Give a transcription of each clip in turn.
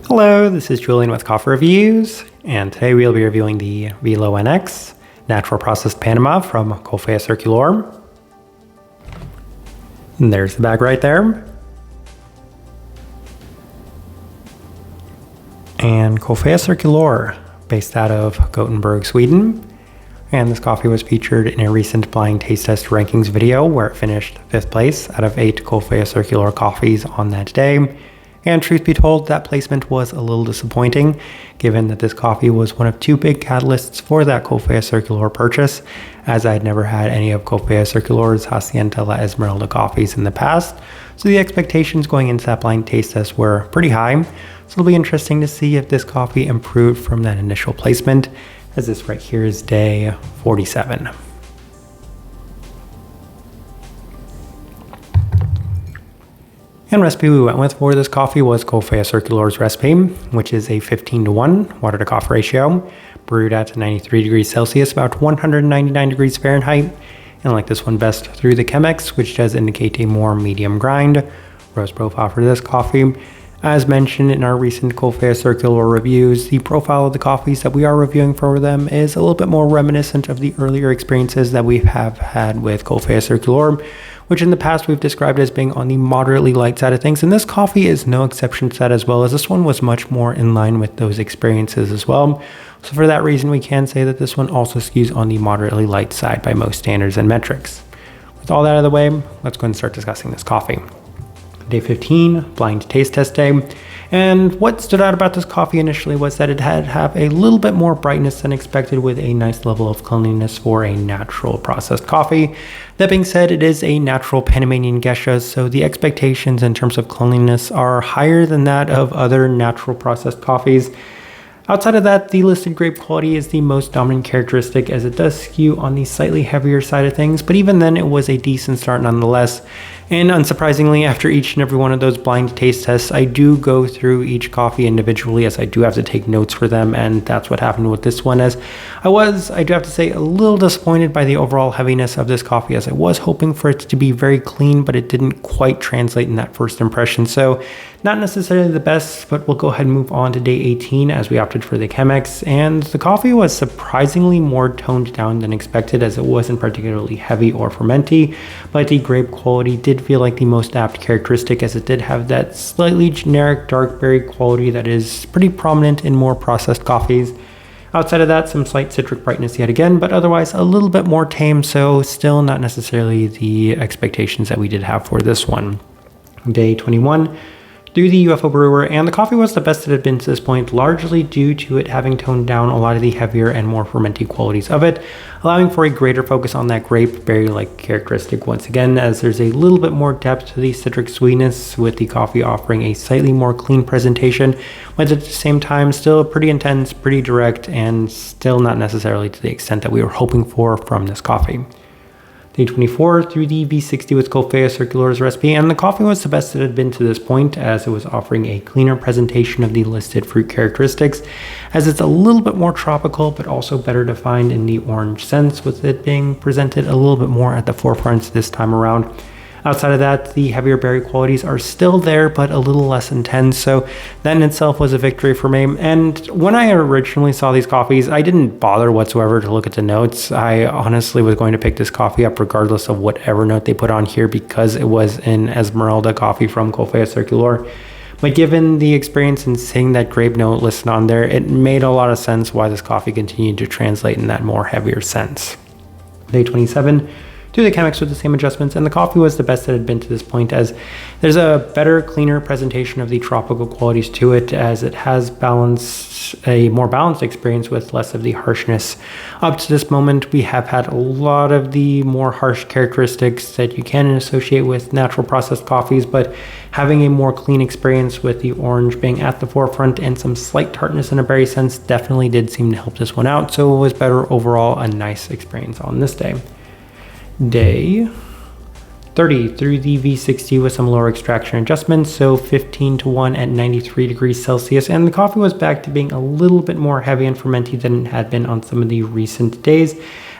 Hello, this is Julian with Coffea Reviews, and today we'll be reviewing the Velo NX Natural Processed Panama from Coffea Circulor. And there's the bag right there. And Coffea Circulor, based out of Gothenburg, Sweden. And this coffee was featured in a recent blind taste test rankings video where it finished 5th place out of 8 Coffea Circulor coffees on that day. And truth be told, that placement was a little disappointing, given that this coffee was one of 2 big catalysts for that Coffea Circulor purchase, as I had never had any of Coffea Circulor's Hacienda La Esmeralda coffees in the past, so the expectations going into that blind taste test were pretty high. So it'll be interesting to see if this coffee improved from that initial placement, as this right here is day 47. And recipe we went with for this coffee was Coffea Circulor's recipe, which is a 15:1 water to coffee ratio, brewed at 93 degrees Celsius, about 199 degrees Fahrenheit. And I like this one best through the Chemex, which does indicate a more medium grind. Roast profile for this coffee. As mentioned in our recent Coffea Circulor reviews, the profile of the coffees that we are reviewing for them is a little bit more reminiscent of the earlier experiences that we have had with Coffea Circulor, which in the past we've described as being on the moderately light side of things, and this coffee is no exception to that as well, as this one was much more in line with those experiences as well. So for that reason, we can say that this one also skews on the moderately light side by most standards and metrics. With all that out of the way, let's go and start discussing this coffee. Day 15, blind taste test day. And what stood out about this coffee initially was that it had a little bit more brightness than expected, with a nice level of cleanliness for a natural processed coffee. That being said, it is a natural Panamanian geisha, so the expectations in terms of cleanliness are higher than that of other natural processed coffees. Outside of that, the listed grape quality is the most dominant characteristic, as it does skew on the slightly heavier side of things, but even then it was a decent start nonetheless. And unsurprisingly, after each and every one of those blind taste tests, I do go through each coffee individually, as I do have to take notes for them, and that's what happened with this one, as I do have to say, a little disappointed by the overall heaviness of this coffee, as I was hoping for it to be very clean, but it didn't quite translate in that first impression. So not necessarily the best, but we'll go ahead and move on to day 18 as we opted for the Chemex, and the coffee was surprisingly more toned down than expected, as it wasn't particularly heavy or fermenty, but the grape quality did feel like the most apt characteristic, as it did have that slightly generic dark berry quality that is pretty prominent in more processed coffees. Outside of that, some slight citric brightness yet again, but otherwise a little bit more tame, so still not necessarily the expectations that we did have for this one. Day 21. Through the UFO brewer, and the coffee was the best it had been to this point, largely due to it having toned down a lot of the heavier and more fermenty qualities of it, allowing for a greater focus on that grape berry-like characteristic once again, as there's a little bit more depth to the citric sweetness, with the coffee offering a slightly more clean presentation, but at the same time still pretty intense, pretty direct, and still not necessarily to the extent that we were hoping for from this coffee. Day 24, through the V60 with Coffea Circulor's recipe, and the coffee was the best it had been to this point, as it was offering a cleaner presentation of the listed fruit characteristics, as it's a little bit more tropical, but also better defined in the orange sense, with it being presented a little bit more at the forefront this time around. Outside of that, the heavier berry qualities are still there, but a little less intense, so that in itself was a victory for me. And when I originally saw these coffees, I didn't bother whatsoever to look at the notes. I honestly was going to pick this coffee up regardless of whatever note they put on here, because it was an Esmeralda coffee from Coffea Circulor. But given the experience and seeing that grape note listed on there, it made a lot of sense why this coffee continued to translate in that more heavier sense. Day 27. Through the Chemex with the same adjustments, and the coffee was the best that had been to this point, as there's a better, cleaner presentation of the tropical qualities to it, as it has a more balanced experience with less of the harshness. Up to this moment, we have had a lot of the more harsh characteristics that you can associate with natural processed coffees, but having a more clean experience with the orange being at the forefront and some slight tartness in a berry sense definitely did seem to help this one out, so it was better overall, a nice experience on this day. Day 30, through the V60 with some lower extraction adjustments, so 15:1 at 93 degrees Celsius, and the coffee was back to being a little bit more heavy and fermenty than it had been on some of the recent days,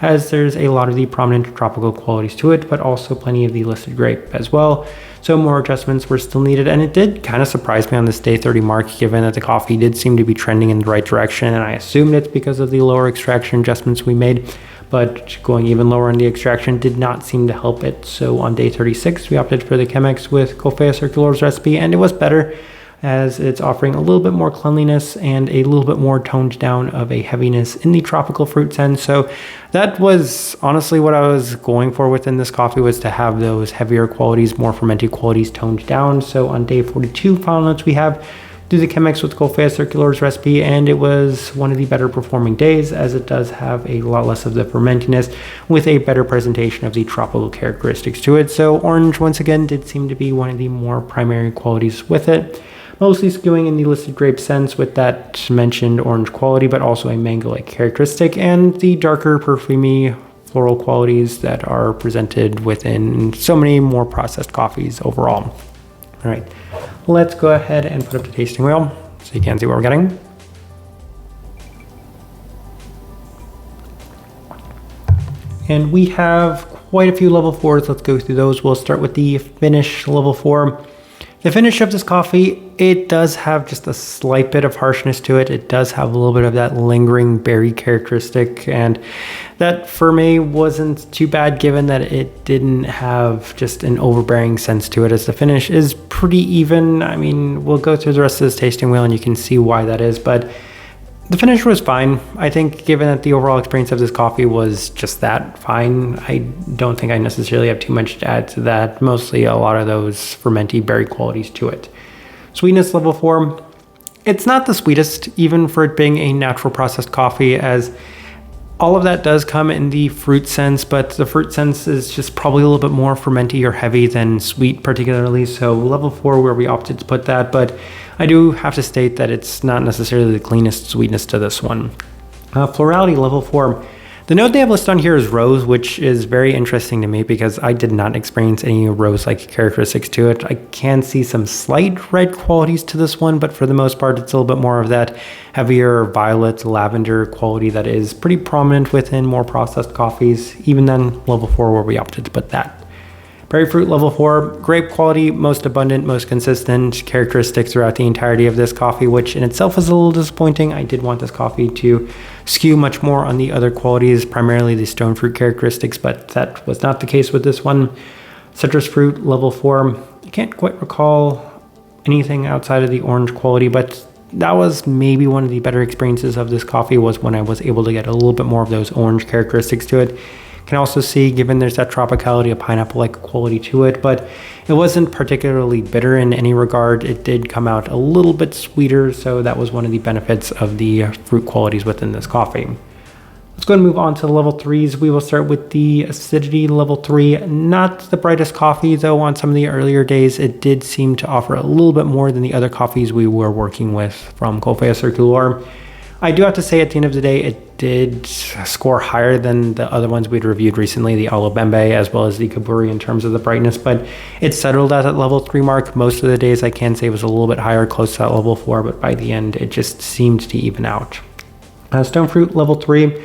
as there's a lot of the prominent tropical qualities to it, but also plenty of the listed grape as well. So more adjustments were still needed, and it did kind of surprise me on this day 30 mark, given that the coffee did seem to be trending in the right direction, and I assumed it's because of the lower extraction adjustments we made. But going even lower in the extraction did not seem to help it. So on day 36, we opted for the Chemex with Coffea Circulor's recipe, and it was better as it's offering a little bit more cleanliness and a little bit more toned down of a heaviness in the tropical fruit sense. So that was honestly what I was going for within this coffee, was to have those heavier qualities, more fermented qualities toned down. So on day 42, final notes we have do the Chemex with Coffea Circulor's recipe, and it was one of the better performing days, as it does have a lot less of the fermentiness with a better presentation of the tropical characteristics to it. So orange once again did seem to be one of the more primary qualities with it, mostly skewing in the listed grape sense with that mentioned orange quality, but also a mango-like characteristic, and the darker perfumey floral qualities that are presented within so many more processed coffees overall. All right, let's go ahead and put up the tasting wheel so you can see what we're getting. And we have quite a few level 4s. Let's go through those. We'll start with the finish level 4. The finish of this coffee, it does have just a slight bit of harshness to it. It does have a little bit of that lingering berry characteristic, and that for me wasn't too bad, given that it didn't have just an overbearing sense to it, as the finish is pretty even. I mean, we'll go through the rest of this tasting wheel and you can see why that is, but the finish was fine. I think given that the overall experience of this coffee was just that, fine. I don't think I necessarily have too much to add to that. Mostly a lot of those fermenty berry qualities to it. Sweetness level 4. It's not the sweetest, even for it being a natural processed coffee, as all of that does come in the fruit sense, but the fruit sense is just probably a little bit more fermenty or heavy than sweet particularly. So level 4 where we opted to put that, but I do have to state that it's not necessarily the cleanest sweetness to this one. Florality level 4. The note they have listed on here is rose, which is very interesting to me because I did not experience any rose-like characteristics to it. I can see some slight red qualities to this one, but for the most part, it's a little bit more of that heavier violet lavender quality that is pretty prominent within more processed coffees, even then level 4 where we opted to put that. Berry fruit level 4, grape quality, most abundant, most consistent characteristic throughout the entirety of this coffee, which in itself is a little disappointing. I did want this coffee to skew much more on the other qualities, primarily the stone fruit characteristics, but that was not the case with this one. Citrus fruit level 4, I can't quite recall anything outside of the orange quality, but that was maybe one of the better experiences of this coffee, was when I was able to get a little bit more of those orange characteristics to it. Can also see, given there's that tropicality, a pineapple-like quality to it, but it wasn't particularly bitter in any regard. It did come out a little bit sweeter, so that was one of the benefits of the fruit qualities within this coffee. Let's go and move on to level 3s. We will start with the acidity level 3. Not the brightest coffee, though. On some of the earlier days, it did seem to offer a little bit more than the other coffees we were working with from Coffea Circulor. I do have to say, at the end of the day, it did score higher than the other ones we'd reviewed recently, the Alo Bembe as well as the Kaburi, in terms of the brightness, but it settled at that level 3 mark. Most of the days I can say was a little bit higher, close to that level 4, but by the end it just seemed to even out. Stone fruit level 3,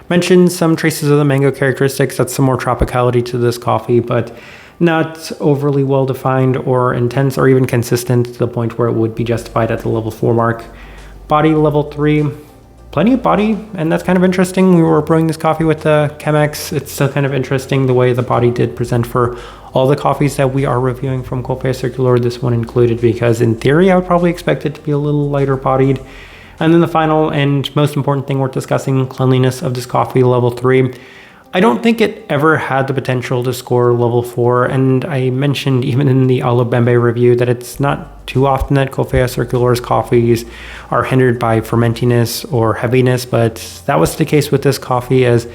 mentioned some traces of the mango characteristics. That's some more tropicality to this coffee, but not overly well defined or intense or even consistent to the point where it would be justified at the level 4 mark. Body level 3, plenty of body, and that's kind of interesting. We were brewing this coffee with the Chemex. It's still kind of interesting the way the body did present for all the coffees that we are reviewing from Coffea Circulor, this one included, because in theory I would probably expect it to be a little lighter bodied. And then the final and most important thing worth discussing, cleanliness of this coffee, level 3. I don't think it ever had the potential to score level 4, and I mentioned even in the Alo Bembe review that it's not too often that Coffea Circulor's coffees are hindered by fermentiness or heaviness, but that was the case with this coffee, as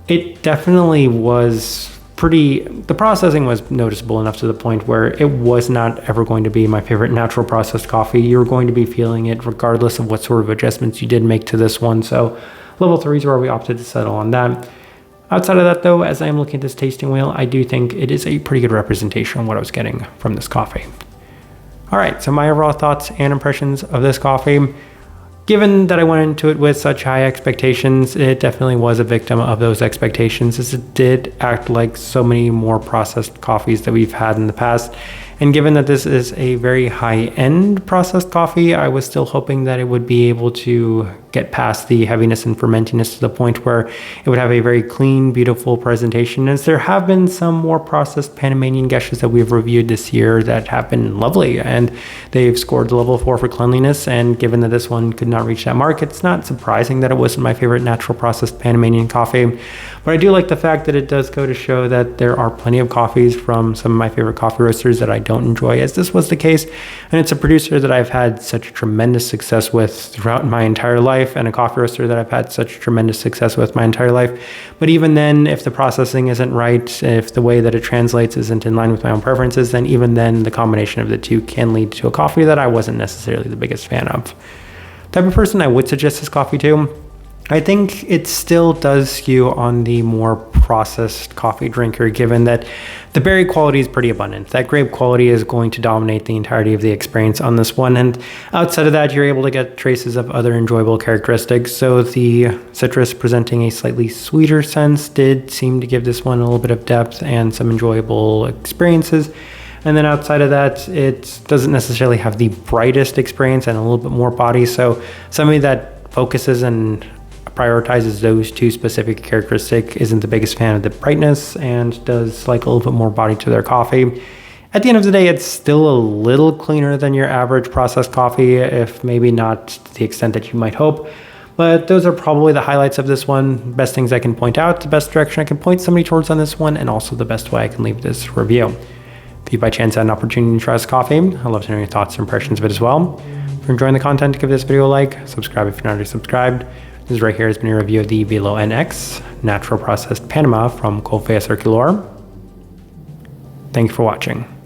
it definitely was the processing was noticeable enough to the point where it was not ever going to be my favorite natural processed coffee. You're going to be feeling it regardless of what sort of adjustments you did make to this one, so level 3 is where we opted to settle on that. Outside of that, though, as I'm looking at this tasting wheel, I do think it is a pretty good representation of what I was getting from this coffee. All right, so my overall thoughts and impressions of this coffee. Given that I went into it with such high expectations, it definitely was a victim of those expectations, as it did act like so many more processed coffees that we've had in the past. And given that this is a very high-end processed coffee, I was still hoping that it would be able to get past the heaviness and fermentiness to the point where it would have a very clean, beautiful presentation, as there have been some more processed Panamanian geshes that we've reviewed this year that have been lovely, and they've scored the level 4 for cleanliness. And given that this one could not reach that mark, it's not surprising that it wasn't my favorite natural processed Panamanian coffee. But I do like the fact that it does go to show that there are plenty of coffees from some of my favorite coffee roasters that I don't enjoy, as this was the case. And it's a producer that I've had such tremendous success with throughout my entire life, and a coffee roaster that I've had such tremendous success with my entire life. But even then, if the processing isn't right, if the way that it translates isn't in line with my own preferences, then even then the combination of the two can lead to a coffee that I wasn't necessarily the biggest fan of. The type of person I would suggest this coffee to, I think it still does skew on the more processed coffee drinker, given that the berry quality is pretty abundant. That grape quality is going to dominate the entirety of the experience on this one. And outside of that, you're able to get traces of other enjoyable characteristics. So the citrus presenting a slightly sweeter sense did seem to give this one a little bit of depth and some enjoyable experiences. And then outside of that, it doesn't necessarily have the brightest experience and a little bit more body. So somebody that focuses and prioritizes those two specific characteristics isn't the biggest fan of the brightness and does like a little bit more body to their coffee. At the end of the day, it's still a little cleaner than your average processed coffee, if maybe not to the extent that you might hope. But those are probably the highlights of this one. Best things I can point out, the best direction I can point somebody towards on this one, and also the best way I can leave this review. If you by chance had an opportunity to try this coffee, I'd love to know your thoughts and impressions of it as well. If you're enjoying the content, give this video a like, subscribe if you're not already subscribed. This right here has been a review of the Velo NX Natural Processed Panama from Coffea Circulor. Thank you for watching.